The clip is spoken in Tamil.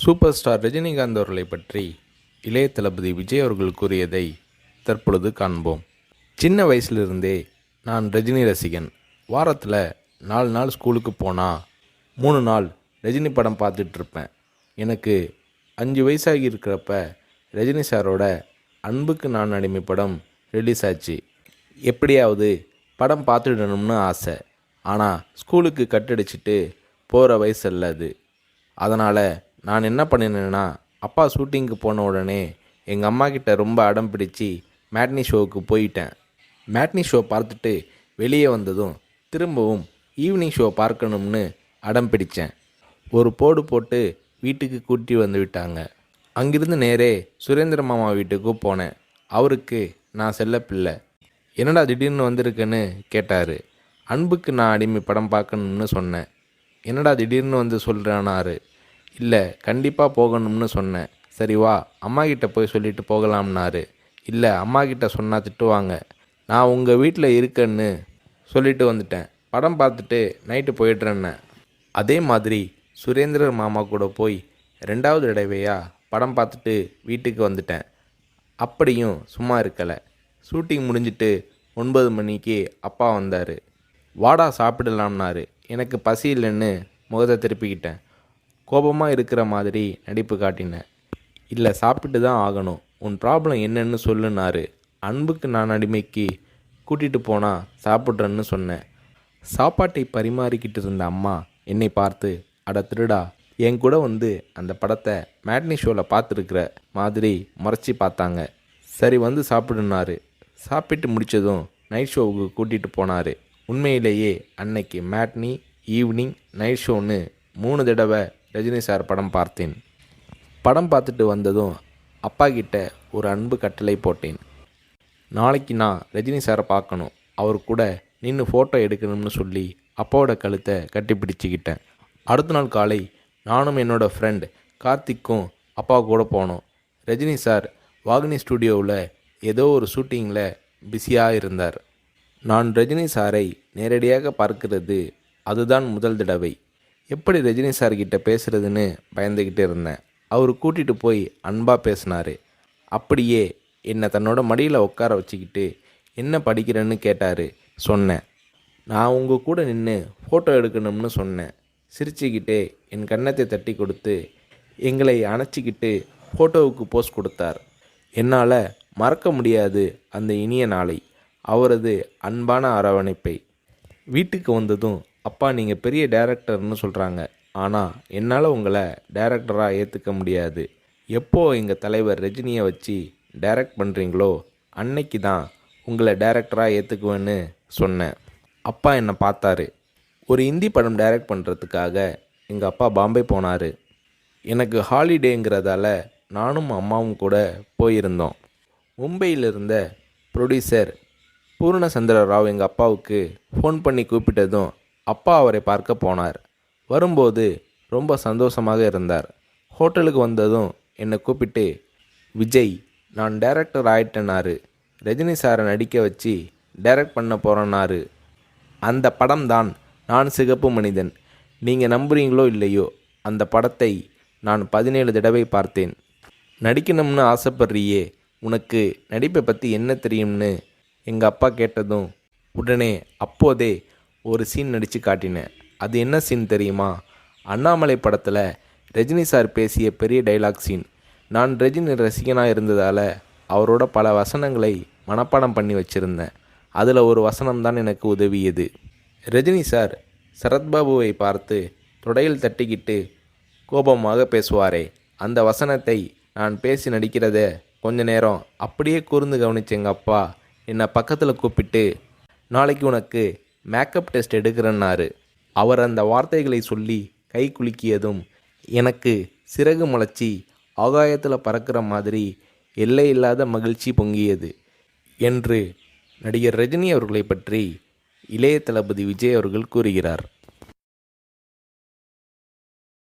சூப்பர் ஸ்டார் ரஜினிகாந்த் அவர்களை பற்றி இளைய தளபதி விஜய் அவர்கள் கூறியதை தற்பொழுது காண்போம். சின்ன வயசுலிருந்தே நான் ரஜினி ரசிகன். வாரத்தில் 4 நாள் ஸ்கூலுக்கு போனால் 3 நாள் ரஜினி படம் பார்த்துட்ருப்பேன். எனக்கு 5 வயசாகி இருக்கிறப்ப ரஜினி சாரோட அன்புக்கு நான் அடிமை படம் ரிலீஸ் ஆச்சு. எப்படியாவது படம் பார்த்துடணும்னு ஆசை. ஆனால் ஸ்கூலுக்கு கட்டடிச்சிட்டு போகிற வயசு அல்ல அது. அதனால் நான் என்ன பண்ணினேன்னா, அப்பா ஷூட்டிங்க்கு போன உடனே எங்கள் அம்மா கிட்ட ரொம்ப அடம் பிடிச்சி மேட்னி ஷோவுக்கு போயிட்டேன். மேட்னி ஷோ பார்த்துட்டு வெளியே வந்ததும் திரும்பவும் ஈவினிங் ஷோ பார்க்கணும்னு அடம் பிடித்தேன். ஒரு போடு போட்டு வீட்டுக்கு கூட்டி வந்து விட்டாங்க. அங்கிருந்து நேரே சுரேந்திர மாமா வீட்டுக்கு போனேன். அவருக்கு நான் செல்ல பிள்ளை. என்னடா திடீர்னு வந்திருக்குன்னு கேட்டார். அன்புக்கு நான் அடிமை படம் பார்க்கணும்னு சொன்னேன். என்னடா திடீர்னு வந்து சொல்கிறானாரு. இல்லை, கண்டிப்பாக போகணும்னு சொன்னேன். சரி வா, அம்மா கிட்ட போய் சொல்லிட்டு போகலாம்னாரு. இல்லை, அம்மா கிட்ட சொன்னால் திட்டுவாங்க. நான் உங்கள் வீட்டில் இருக்கேன்னு சொல்லிட்டு வந்துட்டேன். படம் பார்த்துட்டு நைட்டு போயிடுறேன்னு. அதே மாதிரி சுரேந்திரர் மாமா கூட போய் 2வது தடவையாக படம் பார்த்துட்டு வீட்டுக்கு வந்துட்டேன். அப்படியும் சும்மா இருக்கலை. ஷூட்டிங் முடிஞ்சிட்டு 9 மணிக்கு அப்பா வந்தார். வாடா சாப்பிடலாம்னாரு. எனக்கு பசி இல்லைன்னு முகத்தை திருப்பிக்கிட்டேன். கோபமாக இருக்கிற மாதிரி நடிப்பு காட்டினேன். இல்லை, சாப்பிட்டு தான் ஆகணும். உன் ப்ராப்ளம் என்னன்னு சொல்லுனாரு. அன்புக்கு நான் அடிமைக்கு கூட்டிகிட்டு போனால் சாப்பிட்றேன்னு சொன்னேன். சாப்பாட்டை பரிமாறிக்கிட்டு இருந்த அம்மா என்னை பார்த்து, அட திருடா, என் கூட வந்து அந்த படத்தை மேட்னி ஷோவில் பார்த்துருக்குற மாதிரி முறைச்சி பார்த்தாங்க. சரி வந்து சாப்பிடுனாரு. சாப்பிட்டு முடித்ததும் நைட் ஷோவுக்கு கூட்டிகிட்டு போனார். உண்மையிலேயே அன்னைக்கு மேட்னி, ஈவினிங், நைட் ஷோன்னு 3 தடவை ரஜினி சார் படம் பார்த்தேன். படம் பார்த்துட்டு வந்ததும் அப்பா கிட்ட ஒரு அன்பு கட்டளை போட்டேன். நாளைக்கு நான் ரஜினி சாரை பார்க்கணும், அவர் கூட நின்று ஃபோட்டோ எடுக்கணும்னு சொல்லி அப்பாவோட கழுத்தை கட்டி பிடிச்சிக்கிட்டேன். அடுத்த நாள் காலை நானும் என்னோடய ஃப்ரெண்ட் கார்த்திக்கும் அப்பா கூட போனோம். ரஜினி சார் வாகினி ஸ்டுடியோவில் ஏதோ ஒரு ஷூட்டிங்கில் பிஸியாக இருந்தார். நான் ரஜினி சாரை நேரடியாக பார்க்கிறது அதுதான் முதல் தடவை. எப்படி ரஜினி சார்கிட்ட பேசுகிறதுன்னு பயந்துக்கிட்டு இருந்தேன். அவர் கூட்டிகிட்டு போய் அன்பாக பேசினார். அப்படியே என்னை தன்னோட மடியில் உட்கார வச்சுக்கிட்டு என்ன படிக்கிறேன்னு கேட்டார். சொன்னேன், நான் உங்கள் கூட நின்று ஃபோட்டோ எடுக்கணும்னு சொன்னேன். சிரிச்சுக்கிட்டே என் கன்னத்தை தட்டி கொடுத்து எங்களை அணைச்சிக்கிட்டு ஃபோட்டோவுக்கு போஸ் கொடுத்தார். என்னால் மறக்க முடியாது அந்த இனிய நாளை, அவரது அன்பான அரவணைப்பை. வீட்டுக்கு வந்ததும், அப்பா நீங்கள் பெரிய டைரக்டர்னு சொல்கிறாங்க, ஆனால் என்னால் உங்களை டைரக்டராக ஏற்றுக்க முடியாது. எப்போ எங்கள் தலைவர் ரஜினியை வச்சு டைரக்ட் பண்ணுறீங்களோ அன்னைக்கு தான் உங்களை டைரக்டராக ஏற்றுக்குவேன்னு சொன்னேன். அப்பா என்னை பார்த்தாரு. ஒரு ஹிந்தி படம் டைரக்ட் பண்ணுறதுக்காக எங்கள் அப்பா பாம்பே போனார். எனக்கு ஹாலிடேங்கிறதால நானும் அம்மாவும் கூட போயிருந்தோம். மும்பையில் இருந்த ப்ரொடியூசர் பூர்ணச்சந்திர ராவ் எங்கள் அப்பாவுக்கு ஃபோன் பண்ணி கூப்பிட்டதும் அப்பா அவரை பார்க்க போனார். வரும்போது ரொம்ப சந்தோஷமாக இருந்தார். ஹோட்டலுக்கு வந்ததும் என்னை கூப்பிட்டு, விஜய், நான் டைரக்டர் ஆயிட்டேனாரு. ரஜினி சாரை நடிக்க வச்சு டைரக்ட் பண்ண போகிறேன்னாரு. அந்த படம் தான் நான் சிகப்பு மனிதன். நீங்கள் நம்புறீங்களோ இல்லையோ, அந்த படத்தை நான் 17 தடவை பார்த்தேன். நடிக்கணும்னு ஆசைப்படுறியே, உனக்கு நடிப்பை பற்றி என்ன தெரியும்னு எங்கள் அப்பா கேட்டதும் உடனே அப்போதே ஒரு சீன் நடித்து காட்டினேன். அது என்ன சீன் தெரியுமா? அண்ணாமலை படத்தில் ரஜினி சார் பேசிய பெரிய டைலாக் சீன். நான் ரஜினி ரசிகனாக இருந்ததால் அவரோட பல வசனங்களை மனப்பாடம் பண்ணி வச்சுருந்தேன். அதில் ஒரு வசனம்தான் எனக்கு உதவியது. ரஜினி சார் சரத்பாபுவை பார்த்து தொடையில் தட்டிக்கிட்டு கோபமாக பேசுவாரே, அந்த வசனத்தை நான் பேசி நடிக்கிறத கொஞ்ச நேரம் அப்படியே கூர்ந்து கவனிச்ச எங்கள் அப்பா என்னை பக்கத்தில் கூப்பிட்டு, நாளைக்கு உனக்கு மேக்கப் டெஸ்ட் எடுக்கிறேன்னாரு. அவர் அந்த வார்த்தைகளை சொல்லி கை குலுக்கியதும் எனக்கு சிறகு முளைச்சி ஆகாயத்தில் பறக்கிற மாதிரி எல்லையில்லாத மகிழ்ச்சி பொங்கியது என்று நடிகர் ரஜினி அவர்களை பற்றி இளைய தளபதி விஜய் அவர்கள் கூறுகிறார்.